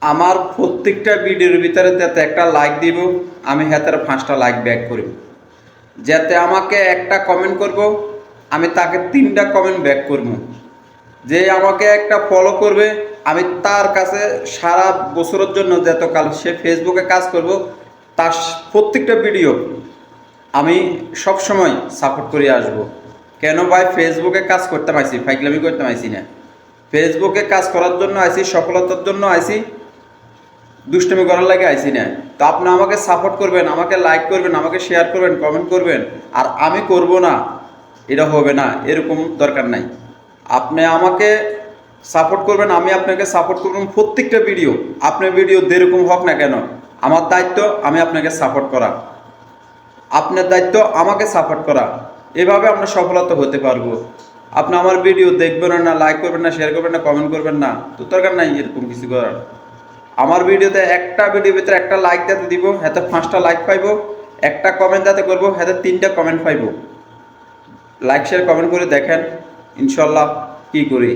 আমার প্রত্যেকটা ভিডিওর ভিতরে যাতে একটা লাইক দিব, আমি হাতের 5টা লাইক ব্যাক করব। যাতে আমাকে একটা কমেন্ট করব, আমি তাকে 3টা কমেন্ট ব্যাক করব। যে আমাকে একটা ফলো করবে, আমি তার কাছে সারা বছরের জন্য যতকাল সে ফেসবুকে কাজ করব, তার প্রত্যেকটা ভিডিও আমি সব সময় সাপোর্ট করে আসব। কেন ভাই, ফেসবুকে কাজ করতে পারছি, ফাইকলামি করতে পারছি না। ফেসবুকে কাজ করার জন্য আইছি, সফলতার জন্য আইছি, দুষ্টুমি করার লাগে আইছি না। তো আপনি আমাকে সাপোর্ট করবেন, আমাকে লাইক করবেন, আমাকে শেয়ার করবেন, কমেন্ট করবেন, আর আমি করব না, এটা হবে না, এরকম দরকার নাই। আপনি আমাকে সাপোর্ট করবেন, আমি আপনাকে সাপোর্ট করবেন। প্রত্যেকটা ভিডিও, আপনার ভিডিও যেরকম হোক না কেন, আমার দায়িত্ব আমি আপনাকে সাপোর্ট করা, আপনার দায়িত্ব আমাকে সাপোর্ট করা। এভাবে আমরা সফলতা হতে পারবো। আপনি আমার ভিডিও দেখবেন না, লাইক করবেন না, শেয়ার করবেন না, কমেন্ট করবেন না, তো দরকার নাই এরকম কিছু করার। আমার ভিডিওতে একটা ভিডিওর ভিতরে একটা লাইক যাতে দিব, হাতে 5টা লাইক পাইব, একটা কমেন্ট যাতে করবো, হাতে 3টা কমেন্ট পাইব। লাইক শেয়ার কমেন্ট করে দেখেন, ইনশাল্লাহ কি করি।